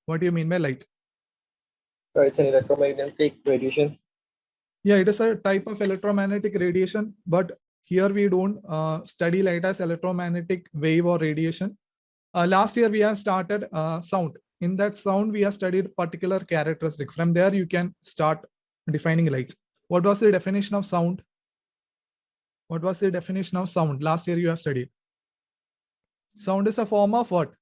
What do you mean by light? So it's an electromagnetic radiation. Yeah, it is a type of electromagnetic radiation, but here we don't study light as electromagnetic wave or radiation. Last year we have started sound. In that sound, we have studied particular characteristic. From there, you can start defining light. What was the definition of sound? What was the definition of sound? Last year you have studied. Sound is a form of what?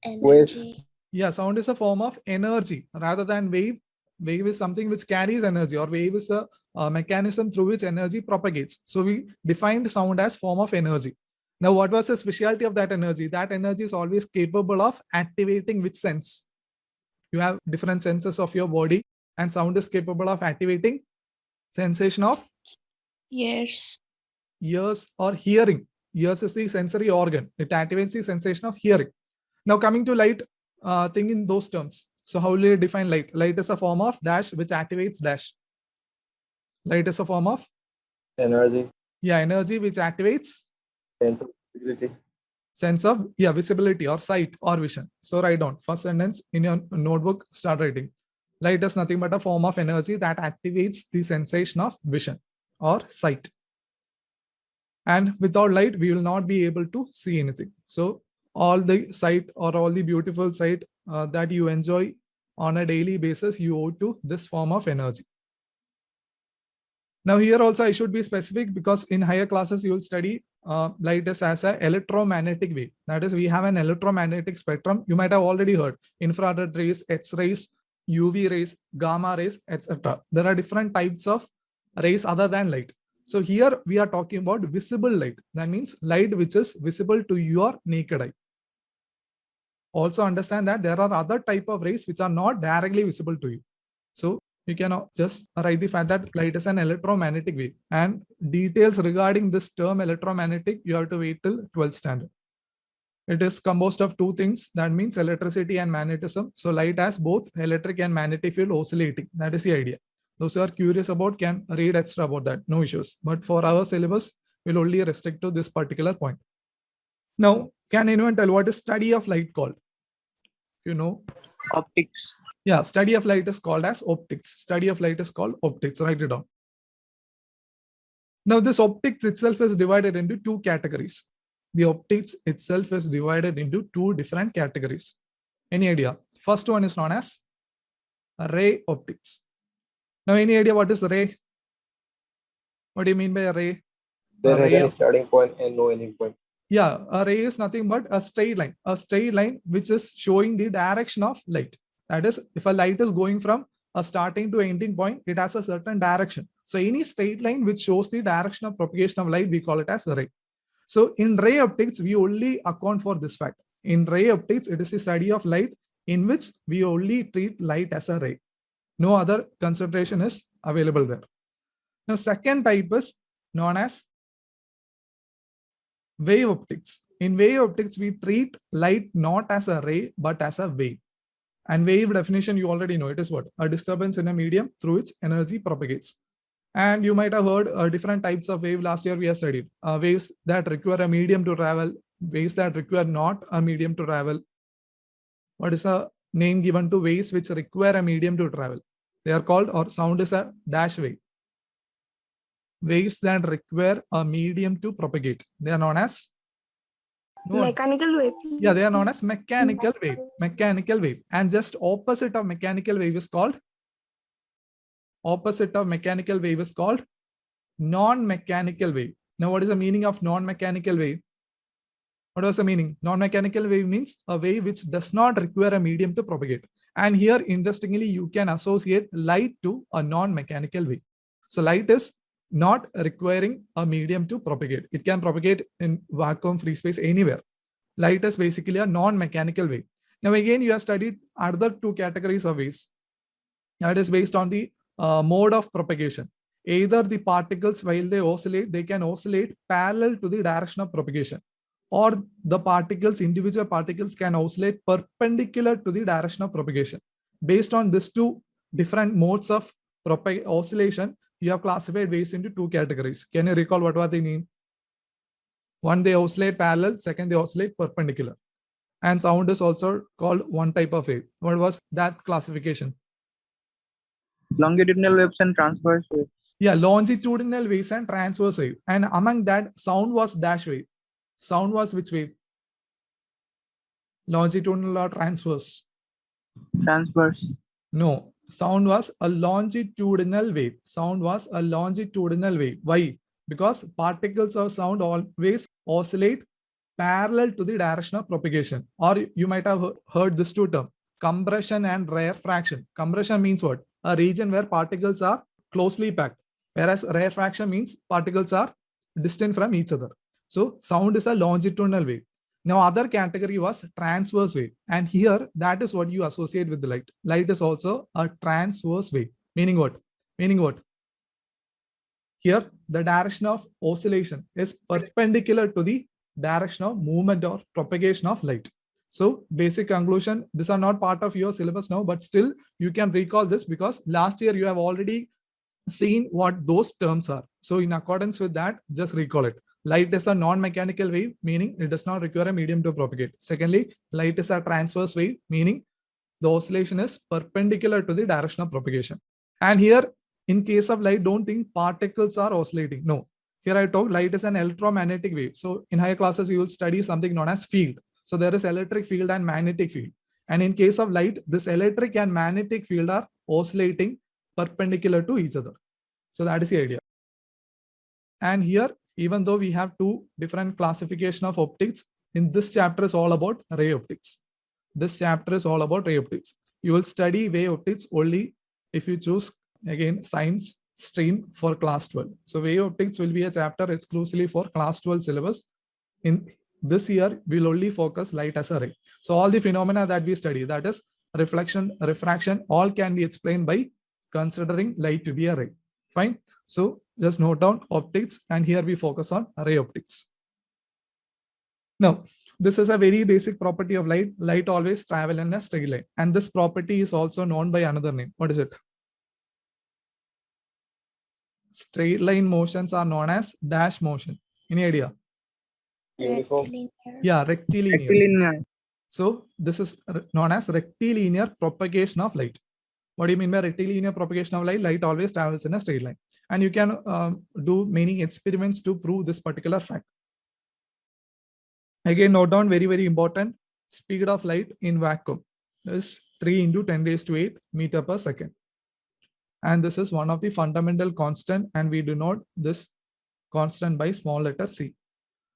Energy. Yeah, sound is a form of energy rather than wave. Wave is something which carries energy, or wave is a mechanism through which energy propagates. So we defined sound as form of energy. Now, what was the specialty of that energy? That energy is always capable of activating which sense? You have different senses of your body, and sound is capable of activating sensation of Yes. ears or hearing. Ears is the sensory organ. It activates the sensation of hearing. Now, coming to light, think in those terms. So how will you define light? Light is a form of dash which activates dash. Light is a form of Energy. energy which activates Sense of visibility. sense of visibility or sight or vision. So write down first sentence in your notebook. Start writing. Light is nothing but a form of energy that activates the sensation of vision or sight. And without light, we will not be able to see anything. So all the sight or all the beautiful sight that you enjoy on a daily basis, you owe to this form of energy. Now here also I should be specific, because in higher classes you will study light as an electromagnetic wave. That is, we have an electromagnetic spectrum. You might have already heard infrared rays, X-rays, UV rays, gamma rays, etc. There are different types of rays other than light. So here we are talking about visible light. That means light which is visible to your naked eye. Also understand that there are other type of rays which are not directly visible to you. So you can just write the fact that light is an electromagnetic wave, and details regarding this term electromagnetic, you have to wait till 12th standard. It is composed of two things. That means electricity and magnetism. So light has both electric and magnetic field oscillating. That is the idea. Those who are curious about can read extra about that. No issues. But for our syllabus, we'll only restrict to this particular point. Now, can anyone tell what is study of light called? You know? Optics. Yeah, study of light is called as optics. Study of light is called optics. Write it down. Now, this optics itself is divided into two categories. The optics itself is divided into two different categories. Any idea? First one is known as ray optics. Now, any idea what is ray? What do you mean by a ray? There has any starting point and no ending point. Yeah, a ray is nothing but a straight line which is showing the direction of light. That is, if a light is going from a starting to ending point, it has a certain direction. So any straight line which shows the direction of propagation of light, we call it as a ray. So in ray optics, we only account for this fact. In ray optics, it is the study of light in which we only treat light as a ray. No other consideration is available there. Now, second type is known as wave optics. In wave optics, we treat light not as a ray, but as a wave. And wave definition, you already know. It is what? A disturbance in a medium through which energy propagates. And you might have heard different types of wave. Last year we have studied waves that require a medium to travel, waves that require not a medium to travel. What is a name given to waves which require a medium to travel? They are called, or sound is a dash wave. Waves that require a medium to propagate. They are known as mechanical waves. Yeah, they are known as mechanical wave. Mechanical wave. And just opposite of mechanical wave is called non-mechanical wave. Now, what is the meaning of non-mechanical wave? What was the meaning? Non-mechanical wave means a wave which does not require a medium to propagate. And here, interestingly, you can associate light to a non-mechanical wave. So light is not requiring a medium to propagate. It can propagate in vacuum, free space, anywhere. Light is basically a non-mechanical wave. Now, again, you have studied other two categories of waves. That is based on the mode of propagation. Either the particles, while they oscillate, they can oscillate parallel to the direction of propagation, or the particles, individual particles, can oscillate perpendicular to the direction of propagation. Based on these two different modes of oscillation, you have classified waves into two categories. Can you recall what they mean? One, they oscillate parallel. Second, they oscillate perpendicular. And sound is also called one type of wave. What was that classification? Longitudinal waves and transverse waves. Yeah, longitudinal waves and transverse wave. And among that, sound was dash wave. Sound was which wave? Longitudinal or transverse? Transverse. No, sound was a longitudinal wave. Sound was a longitudinal wave. Why? Because particles of sound always oscillate parallel to the direction of propagation. Or you might have heard this two terms, compression and rarefaction. Compression means what? A region where particles are closely packed, whereas rarefaction means particles are distant from each other. So sound is a longitudinal wave. Now other category was transverse wave, and here that is what you associate with the light. Light is also a transverse wave. Meaning what? Meaning what? Here the direction of oscillation is perpendicular to the direction of movement or propagation of light. So basic conclusion, these are not part of your syllabus now, but still you can recall this because last year you have already seen what those terms are. So in accordance with that, just recall it. Light is a non-mechanical wave, meaning it does not require a medium to propagate. Secondly, light is a transverse wave, meaning the oscillation is perpendicular to the direction of propagation. And here, in case of light, don't think particles are oscillating. No. Here I talk light is an electromagnetic wave. So in higher classes, you will study something known as field. So there is electric field and magnetic field. And in case of light, this electric and magnetic field are oscillating perpendicular to each other. So that is the idea. And here, even though we have two different classification of optics, in this chapter is all about ray optics. This chapter is all about ray optics. You will study wave optics only if you choose, again, science stream for class 12. So wave optics will be a chapter exclusively for class 12 syllabus. In this year, we'll only focus light as a ray. So all the phenomena that we study, that is reflection, refraction, all can be explained by considering light to be a ray. Fine. So just note down optics, and here we focus on ray optics. Now, this is a very basic property of light. Light always travel in a straight line. And this property is also known by another name. What is it? Straight line motions are known as dash motion. Any idea? Uniform. Rectilinear. Yeah, rectilinear. Rectilinear. So this is known as rectilinear propagation of light. What do you mean by rectilinear propagation of light? Light always travels in a straight line. And you can do many experiments to prove this particular fact. Again, note down very, very important. Speed of light in vacuum is 3 into 10 raised to 8 meter per second. And this is one of the fundamental constant, and we denote this constant by small letter c.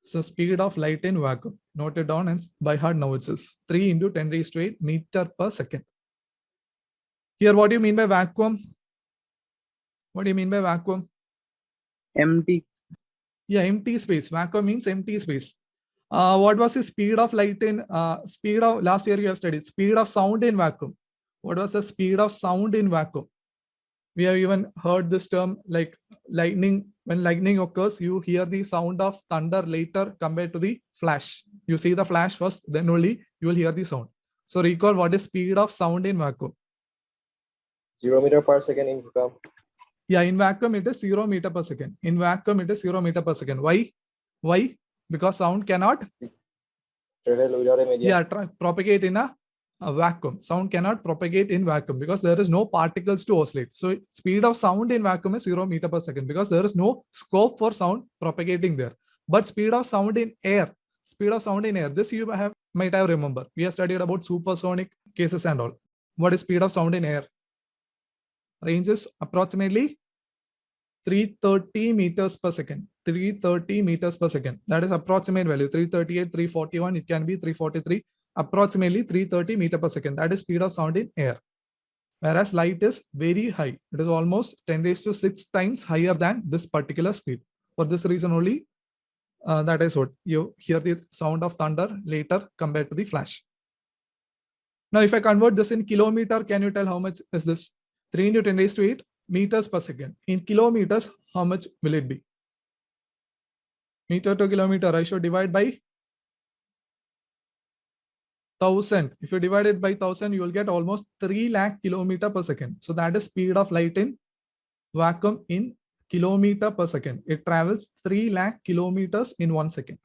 So speed of light in vacuum, note it down and by heart now itself, 3 into 10 raised to 8 meter per second. Here, what do you mean by vacuum? What do you mean by vacuum? Empty. Yeah, empty space. Vacuum means empty space. What was the speed of light in speed of last year you have studied speed of sound in vacuum? What was the speed of sound in vacuum? We have even heard this term like lightning. When lightning occurs, you hear the sound of thunder later compared to the flash. You see the flash first, then only you will hear the sound. So recall what is speed of sound in vacuum? 0 meter per second in vacuum. Yeah, in vacuum it is 0 meter per second. In vacuum it is 0 meter per second. Why? Why? Because sound cannot Travel without a medium. yeah propagate in a vacuum. Sound cannot propagate in vacuum because there is no particles to oscillate. So speed of sound in vacuum is 0 meter per second because there is no scope for sound propagating there. But speed of sound in air, this you might have remember. We have studied about supersonic cases and all. What is speed of sound in air? Range is approximately 330 meters per second. 330 meters per second. That is approximate value. 338, 341. It can be 343. Approximately 330 meters per second. That is speed of sound in air. Whereas light is very high. It is almost 10 raised to 6 times higher than this particular speed. For this reason only, that is what you hear the sound of thunder later compared to the flash. Now, if I convert this in kilometer, can you tell how much is this? 3 into 10 raised to 8 meters per second. In kilometers, how much will it be? Meter to kilometer, I should divide by 1000. If you divide it by 1000, you will get almost 3 lakh kilometer per second. So that is speed of light in vacuum in kilometer per second. It travels 3 lakh kilometers in 1 second.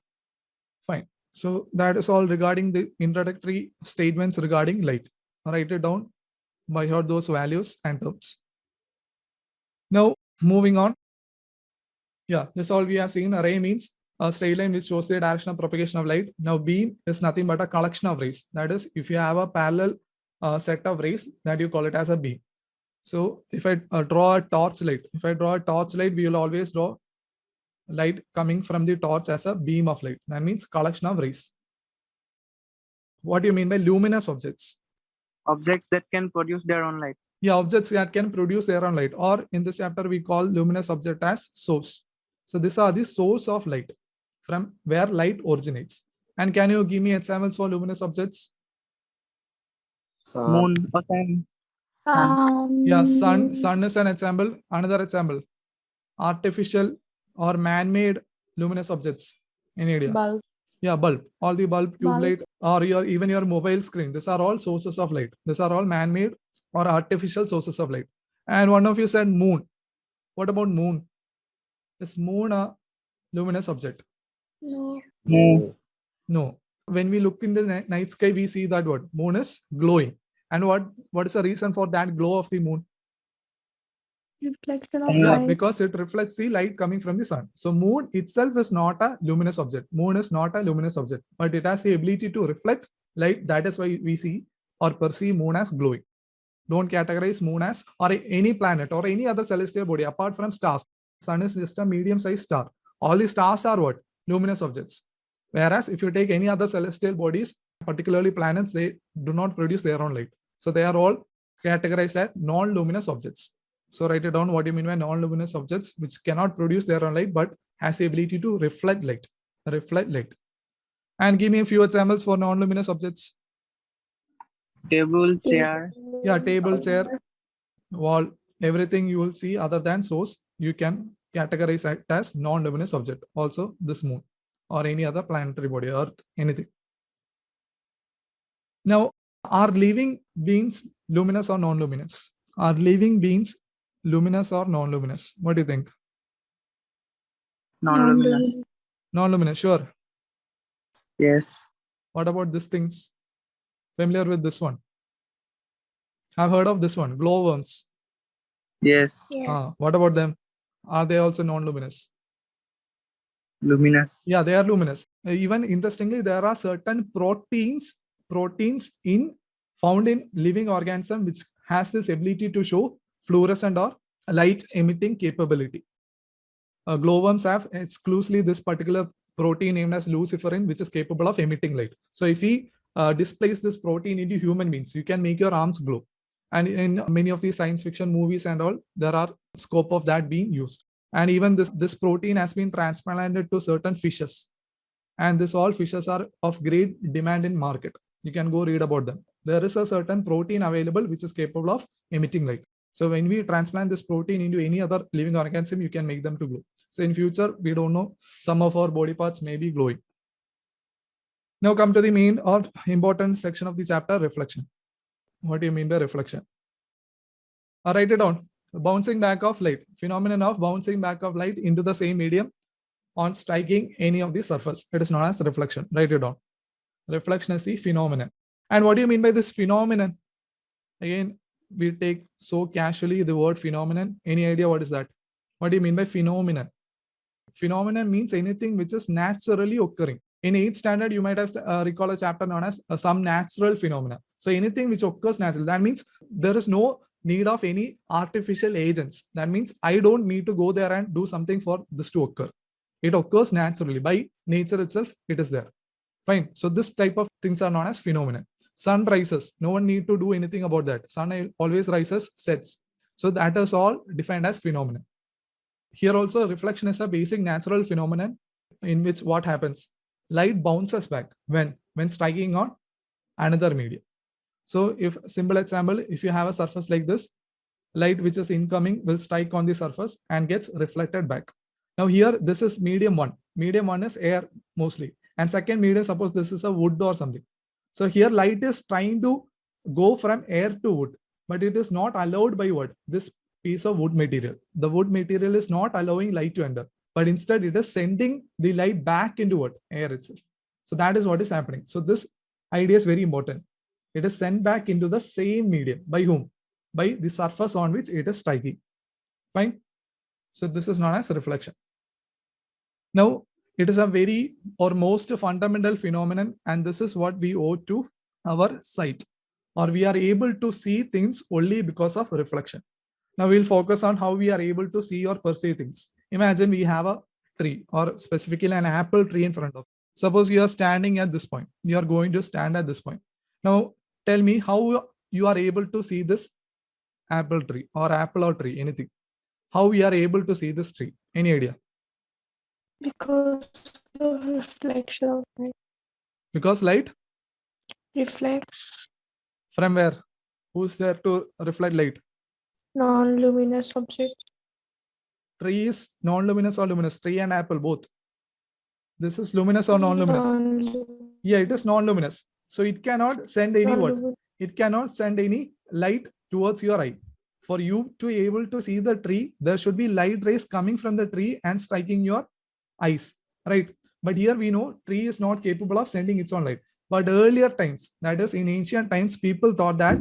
Fine. So that is all regarding the introductory statements regarding light. Write it down by heart those values and terms. Now moving on. Yeah, this all we have seen. Array means a straight line which shows the direction of propagation of light. Now beam is nothing but a collection of rays. That is, if you have a parallel set of rays, that you call it as a beam. So if I draw a torch light, we will always draw light coming from the torch as a beam of light. That means collection of rays. What do you mean by luminous objects? Objects that can produce their own light. Yeah, objects that can produce their own light, or in this chapter we call luminous object as source. So these are the source of light from where light originates. And can you give me examples for luminous objects? Moon or sun. Yeah, sun is an example. Another example, artificial or man-made luminous objects. Any idea? Bulb. Yeah, bulb. All the bulb, tube light, or even your mobile screen. These are all sources of light. These are all man-made or artificial sources of light. And one of you said moon. What about moon? Is moon a luminous object? No. No. When we look in the night sky, we see that what? Moon is glowing. And what is the reason for that glow of the moon? Reflection of Yeah, light. because it reflects the light coming from the sun. So moon itself is not a luminous object. Moon is not a luminous object, but it has the ability to reflect light. That is why we see or perceive moon as glowing. Don't categorize moon as or any planet or any other celestial body apart from stars. Sun is just a medium-sized star. All the stars are what? Luminous objects. Whereas if you take any other celestial bodies, particularly planets, they do not produce their own light. So they are all categorized as non-luminous objects. So write it down what you mean by non-luminous objects, which cannot produce their own light, but has the ability to reflect light. And give me a few examples for non-luminous objects. Table, chair. Yeah, table, chair, wall, everything you will see other than source, you can categorize it as non-luminous object. Also this moon or any other planetary body, Earth, anything. Now, are living beings luminous or non-luminous? Are living beings luminous or non-luminous? What do you think? Non-luminous. Non-luminous, sure. Yes. What about these things? Familiar with this one? I've heard of this one, glowworms. Yes. Yeah. What about them? Are they also non-luminous? Luminous. Yeah, they are luminous. Even interestingly, there are certain proteins found in living organism which has this ability to show fluorescent or light emitting capability. Glowworms have exclusively this particular protein named as luciferin, which is capable of emitting light. So if we displace this protein into human beings, you can make your arms glow. And in many of these science fiction movies and all, there are scope of that being used. And even this protein has been transplanted to certain fishes. And this all fishes are of great demand in market. You can go read about them. There is a certain protein available which is capable of emitting light. So when we transplant this protein into any other living organism, you can make them to glow. So in future, we don't know, some of our body parts may be glowing. Now come to the main or important section of the chapter, reflection. What do you mean by reflection? I'll write it down. Bouncing back of light. Phenomenon of bouncing back of light into the same medium on striking any of the surface. It is known as reflection. Write it down. Reflection is the phenomenon. And what do you mean by this phenomenon? Again, we take so casually the word phenomenon. Any idea what is that? What do you mean by phenomenon? Phenomenon means anything which is naturally occurring. In 8th standard, you might have recall a chapter known as some natural phenomena. So anything which occurs naturally, that means there is no need of any artificial agents. That means I don't need to go there and do something for this to occur. It occurs naturally. By nature itself, it is there. Fine. So this type of things are known as phenomenon. Sun rises. No one need to do anything about that. Sun always rises, sets. So that is all defined as phenomenon. Here also, reflection is a basic natural phenomenon in which what happens? Light bounces back when striking on another medium. So if simple example, if you have a surface like this, light which is incoming will strike on the surface and gets reflected back. Now here, this is medium one. Medium one is air mostly. And second medium, suppose this is a wood or something. So here light is trying to go from air to wood, but it is not allowed by what? This piece of wood material. The wood material is not allowing light to enter, but instead it is sending the light back into what? Air itself. So that is what is happening. So this idea is very important. It is sent back into the same medium. By whom? By the surface on which it is striking. Fine. So this is known as reflection. Now, it is a very or most fundamental phenomenon, and this is what we owe to our sight, or we are able to see things only because of reflection. Now we'll focus on how we are able to see or perceive things. Imagine we have a tree, or specifically an apple tree in front of. Suppose you are standing at this point. You are going to stand at this point. Now tell me how you are able to see this apple tree or apple or tree, anything. How we are able to see this tree? Any idea? Because of reflection of light. Because light Reflects from where? Who's there to reflect light? non-luminous object. Tree is non-luminous or luminous? Tree and apple both. This is luminous or non-luminous? Yeah, it is non-luminous. So it cannot send any what? It cannot send any light towards your eye. For you to be able to see the tree, there should be light rays coming from the tree and striking your eyes, right? But here we know tree is not capable of sending its own light. But earlier times, that is in ancient times, people thought that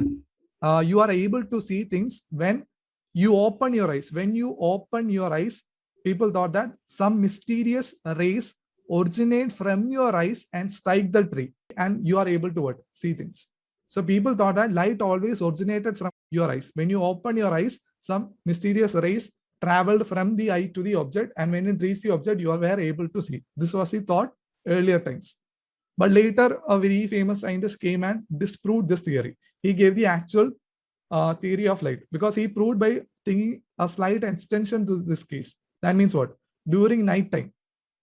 you are able to see things when you open your eyes. When you open your eyes, people thought that some mysterious rays originate from your eyes and strike the tree, and you are able to what? See things. So people thought that light always originated from your eyes. When you open your eyes, some mysterious rays traveled from the eye to the object, and when it reached the object, you were able to see. This was the thought earlier times. But later, a very famous scientist came and disproved this theory. He gave the actual theory of light, because he proved by thinking a slight extension to this case. That means what? During night time.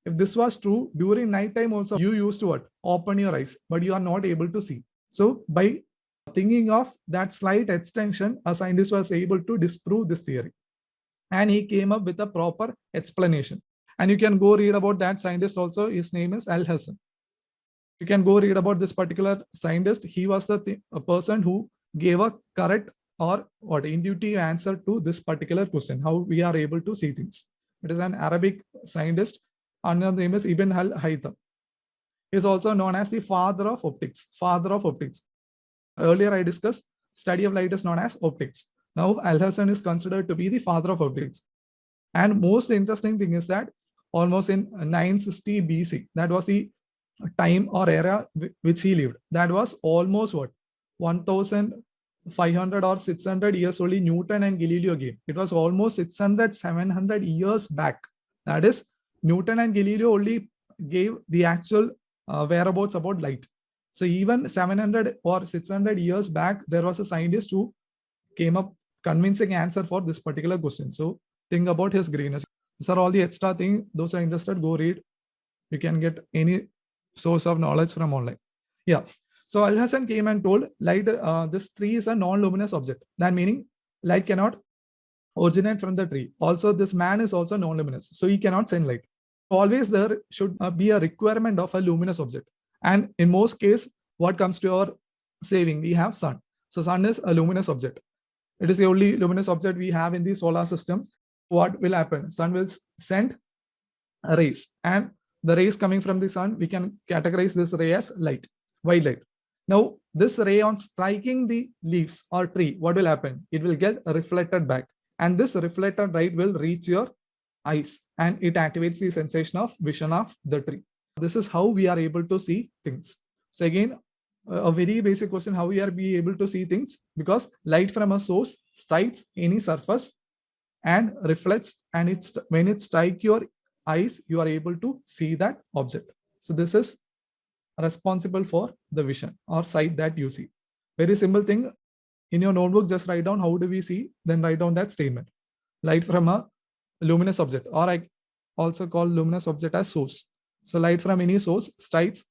If this was true, during night time also, you used to what? Open your eyes, but you are not able to see. So by thinking of that slight extension, a scientist was able to disprove this theory. And he came up with a proper explanation. And you can go read about that scientist also. His name is Alhazen. You can go read about this particular scientist. He was the a person who gave a correct or what intuitive answer to this particular question, how we are able to see things. It is an Arabic scientist. Another name is Ibn al-Haytham. He is also known as the father of optics. Father of optics. Earlier I discussed study of light is known as optics. Now Alhazen is considered to be the father of optics. And most interesting thing is that almost in 960 BC, that was the time or era which he lived. That was almost what? 1500 or 600 years only Newton and Galileo gave. It was almost 600, 700 years back. That is, Newton and Galileo only gave the actual whereabouts about light. So even 700 or 600 years back, there was a scientist who came up convincing answer for this particular question. So think about his greatness. These are all the extra things. Those are interested, go read. You can get any source of knowledge from online. Yeah. So Alhazen came and told light, this tree is a non-luminous object. That meaning light cannot originate from the tree. Also, this man is also non-luminous. So he cannot send light. Always there should be a requirement of a luminous object. And in most cases, what comes to our saving? We have sun. So sun is a luminous object. It is the only luminous object we have in the solar system. What will happen? Sun will send rays, and the rays coming from the sun, we can categorize this ray as light, white light. Now, this ray on striking the leaves or tree, what will happen? It will get reflected back, and this reflected light will reach your eyes, and it activates the sensation of vision of the tree. This is how we are able to see things. So again, a very basic question, how we are be able to see things? Because light from a source strikes any surface and reflects, and when it strikes your eyes, you are able to see that object. So this is responsible for the vision or sight that you see. Very simple thing. In your notebook, just write down how do we see, then write down that statement. Light from a luminous object, or I also call luminous object as source. So light from any source strikes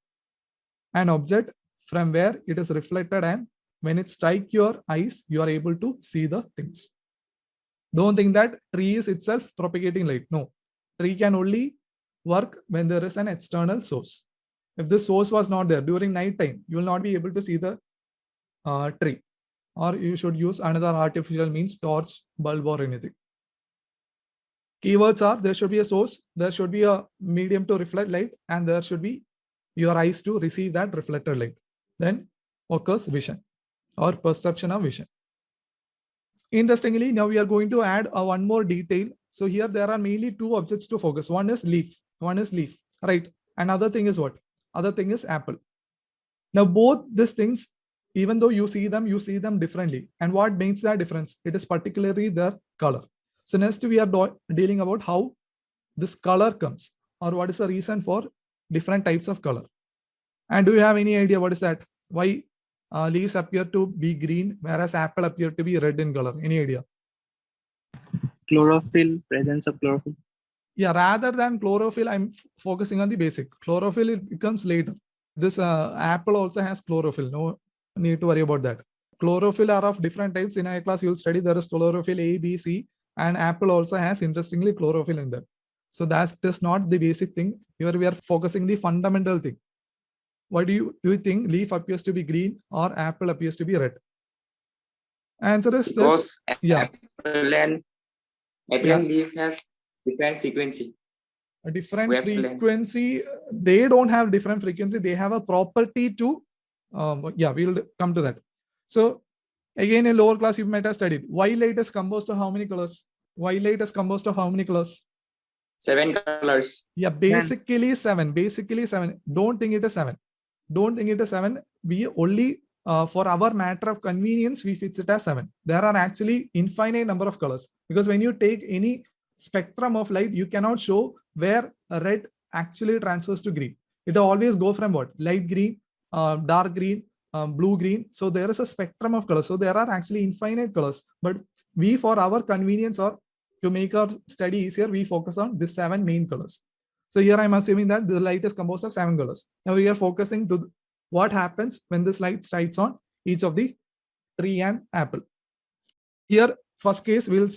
an object from where it is reflected, and when it strikes your eyes, you are able to see the things. Don't think that tree is itself propagating light. No, tree can only work when there is an external source. If this source was not there during night time, you will not be able to see the tree, or you should use another artificial means, torch, bulb, or anything. Keywords are there should be a source, there should be a medium to reflect light, and there should be your eyes to receive that reflected light. Then occurs vision or perception of vision. Interestingly, now we are going to add one more detail. So here there are mainly two objects to focus. One is leaf, right? Another thing is what? Other thing is apple. Now both these things, even though you see them differently. And what makes that difference? It is particularly their color. So next we are dealing about how this color comes, or what is the reason for different types of color. And do you have any idea what is that? Why leaves appear to be green, whereas apple appear to be red in color? Any idea? Chlorophyll, presence of chlorophyll. Yeah, rather than chlorophyll, I'm focusing on the basic. Chlorophyll, it becomes later. This apple also has chlorophyll. No need to worry about that. Chlorophyll are of different types. In higher class, you'll study there is chlorophyll A, B, C, and apple also has, interestingly, chlorophyll in them. So that is not the basic thing. Here we are focusing the fundamental thing. What do you think? Leaf appears to be green or apple appears to be red? Answer is Because yeah. apple and leaf has different frequency. A different Wavelength. frequency. They don't have different frequency. They have a property to, yeah, we'll come to that. So again, in lower class, you might have studied white light is composed of how many colors? White light is composed of how many colors? 7 colors. Yeah, basically 7. Basically 7. Don't think it is 7. Don't think it is 7. We only, for our matter of convenience, we fix it as 7. There are actually infinite number of colors, because when you take any spectrum of light, you cannot show where red actually transfers to green. It always go from what? Light green, dark green, blue green. So there is a spectrum of colors. So there are actually infinite colors. But we, for our convenience or to make our study easier, we focus on the 7 main colors. So here I'm assuming that the light is composed of 7 colors. Now we are focusing to what happens when this light strikes on each of the tree and apple. Here, first case, we'll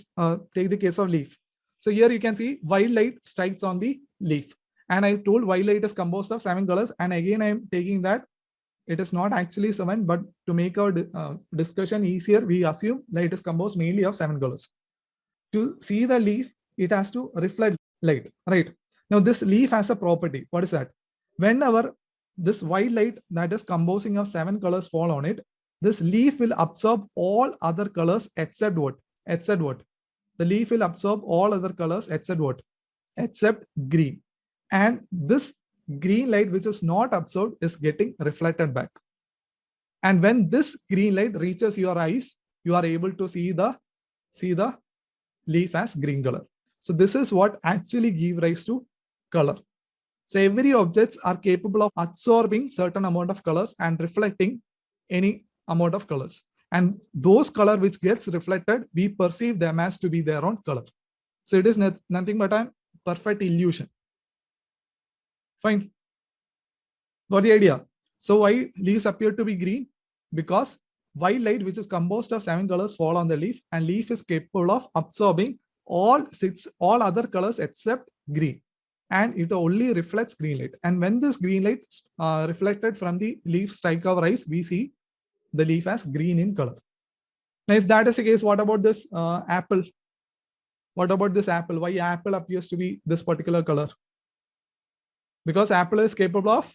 take the case of leaf. So here you can see white light strikes on the leaf. And I told white light is composed of 7 colors. And again, I'm taking that it is not actually 7, but to make our discussion easier, we assume light is composed mainly of 7 colors. To see the leaf, it has to reflect light, right? Now this leaf has a property. What is that? Whenever this white light that is composing of 7 colors fall on it, this leaf will absorb all other colors except what? Except what? The leaf will absorb all other colors except what? Except green. And this green light which is not absorbed is getting reflected back. And when this green light reaches your eyes, you are able to see the leaf as green color. So this is what actually gives rise to color. So every objects are capable of absorbing certain amount of colors and reflecting any amount of colors. And those color which gets reflected, we perceive them as to be their own color. So it is nothing but a perfect illusion. Fine. Got the idea? So why leaves appear to be green? Because white light, which is composed of 7 colors, fall on the leaf, and leaf is capable of absorbing all other colors except green. And it only reflects green light. And when this green light reflected from the leaf strike our eyes, we see the leaf as green in color. Now, if that is the case, what about this apple? What about this apple? Why apple appears to be this particular color? Because apple is capable of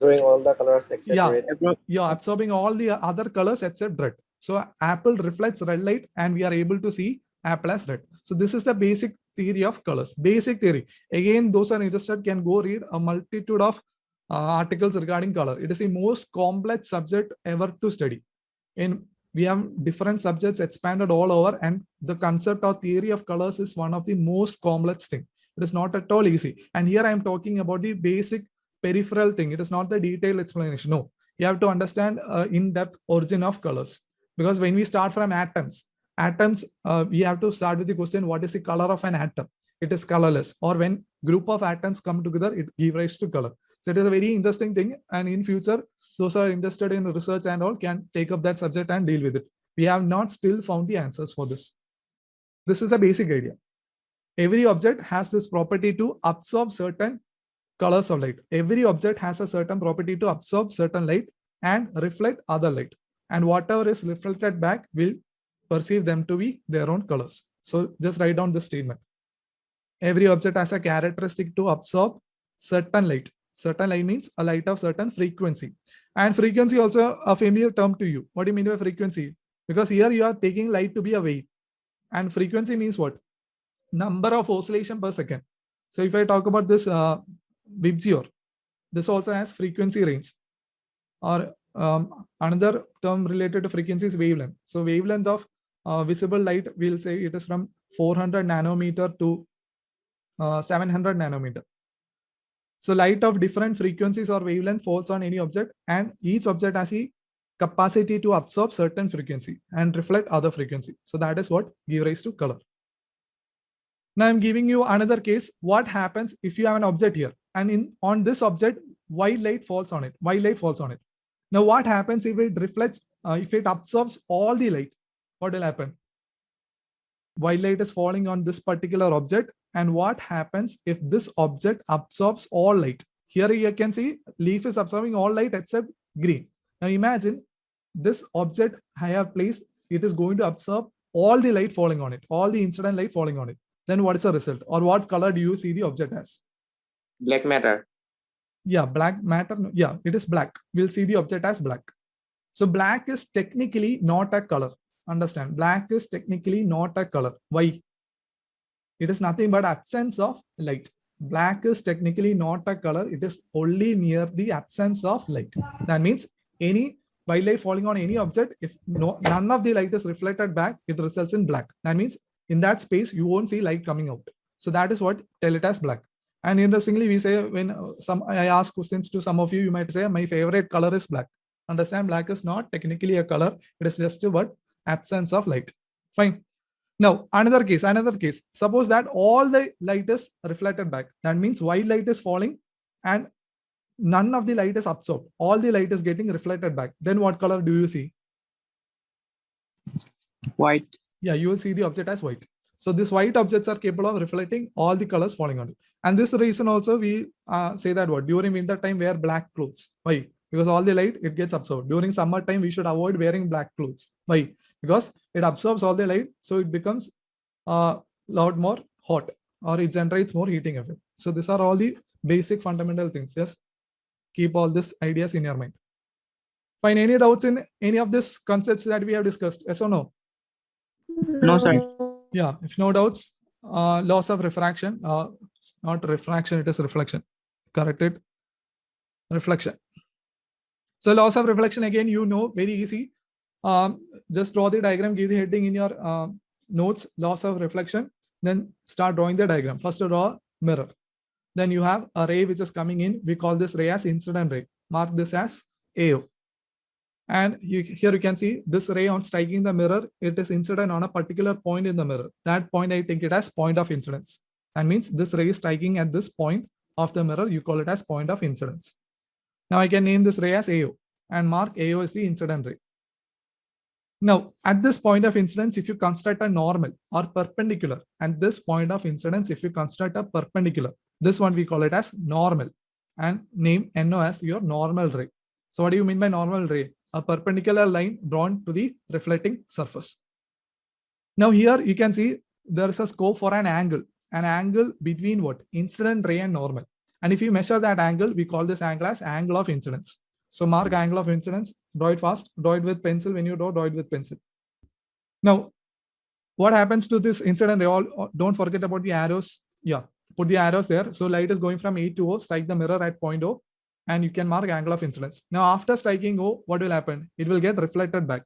Absorbing all the colors except red. Yeah, absorbing all the other colors except red. So apple reflects red light and we are able to see apple as red. So this is the basic theory of colors. Basic theory. Again, those who are interested can go read a multitude of articles regarding color. It is the most complex subject ever to study. We have different subjects expanded all over, and the concept or theory of colors is one of the most complex thing. It is not at all easy. And here I am talking about the basic peripheral thing. It is not the detailed explanation. No, you have to understand in-depth origin of colors. Because when we start from atoms, we have to start with the question, what is the color of an atom? It is colorless. Or when group of atoms come together, it gives rise to color. So it is a very interesting thing. And in future, those who are interested in research and all can take up that subject and deal with it. We have not still found the answers for this. This is a basic idea. Every object has this property to absorb certain colors of light. Every object has a certain property to absorb certain light and reflect other light. And whatever is reflected back will perceive them to be their own colors. So just write down this statement. Every object has a characteristic to absorb certain light. Certain light means a light of certain frequency. And frequency also a familiar term to you. What do you mean by frequency? Because here you are taking light to be a wave. And frequency means what? Number of oscillation per second. So if I talk about this VIBGYOR, this also has frequency range. Or another term related to frequency is wavelength. So wavelength of visible light, we'll say it is from 400 nanometer to 700 nanometer. So light of different frequencies or wavelength falls on any object, and each object has a capacity to absorb certain frequency and reflect other frequency. So that is what gives rise to color. Now I'm giving you another case. What happens if you have an object here, and on this object, white light falls on it. White light falls on it. Now what happens if it reflects, if it absorbs all the light? What will happen? White light is falling on this particular object. And what happens if this object absorbs all light? Here you can see leaf is absorbing all light except green. Now imagine this object I have placed, it is going to absorb all the light falling on it, all the incident light falling on it. Then what is the result? Or what color do you see the object as? Black matter. Yeah, black matter. Yeah, it is black. We'll see the object as black. So black is technically not a color. Understand? Black is technically not a color. Why? It is nothing but absence of light. Black is technically not a color. It is only mere the absence of light. That means any white light falling on any object, if none of the light is reflected back, it results in black. That means in that space, you won't see light coming out. So that is what tell it as black. And interestingly, we say when I ask questions to some of you, you might say my favorite color is black. Understand? Black is not technically a color. It is just a what? Absence of light. Fine. Now, another case. Suppose that all the light is reflected back. That means white light is falling and none of the light is absorbed. All the light is getting reflected back. Then what color do you see? White. Yeah, you will see the object as white. So these white objects are capable of reflecting all the colors falling on it. And this reason also we say that what? During winter time, wear black clothes. Why? Because all the light, it gets absorbed. During summer time, we should avoid wearing black clothes. Why? Because it absorbs all the light, so it becomes a lot more hot, or it generates more heating effect. So these are all the basic fundamental things. Just keep all these ideas in your mind. Fine. Any doubts in any of these concepts that we have discussed? Yes or no? No, sir. Yeah, if no doubts, laws of refraction, not refraction, it is reflection. Correct it. Reflection. So laws of reflection, again, you know, very easy. Just draw the diagram, give the heading in your notes, laws of reflection, then start drawing the diagram. First draw mirror. Then you have a ray which is coming in. We call this ray as incident ray. Mark this as AO. And here you can see this ray on striking the mirror, it is incident on a particular point in the mirror. That point, I take it as point of incidence. That means this ray is striking at this point of the mirror. You call it as point of incidence. Now I can name this ray as AO and mark AO as the incident ray. Now, at this point of incidence, if you construct a normal or perpendicular, at this point of incidence, if you construct a perpendicular, this one we call it as normal, and name NO as your normal ray. So what do you mean by normal ray? A perpendicular line drawn to the reflecting surface. Now here you can see there is a scope for an angle between what? Incident ray and normal. And if you measure that angle, we call this angle as angle of incidence. So mark angle of incidence, draw it fast, draw it with pencil. When you draw it with pencil. Now, what happens to this incident ray? Don't forget about the arrows. Yeah, put the arrows there. So light is going from A to O, strike the mirror at point O, and you can mark angle of incidence. Now, after striking O, what will happen? It will get reflected back,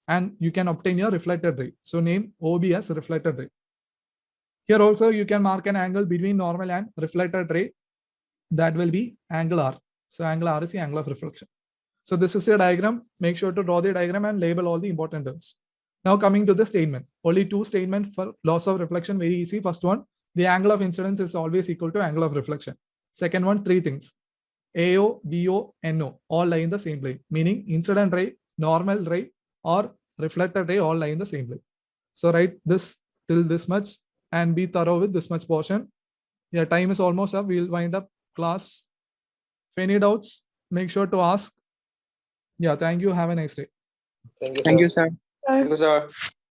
and you can obtain your reflected ray. So name OB as reflected ray. Here also, you can mark an angle between normal and reflected ray. That will be angle R. So angle R is the angle of reflection. So this is the diagram. Make sure to draw the diagram and label all the important terms. Now coming to the statement. Only two statements for laws of reflection. Very easy. First one, the angle of incidence is always equal to angle of reflection. Second one, three things. AO, BO, NO all lie in the same plane. Meaning incident ray, normal ray, or reflected ray all lie in the same plane. So write this till this much and be thorough with this much portion. Yeah, time is almost up. We'll wind up class. If any doubts, make sure to ask. Yeah, thank you. Have a nice day. Thank you, Thank sir. you, sir. Thank you, sir.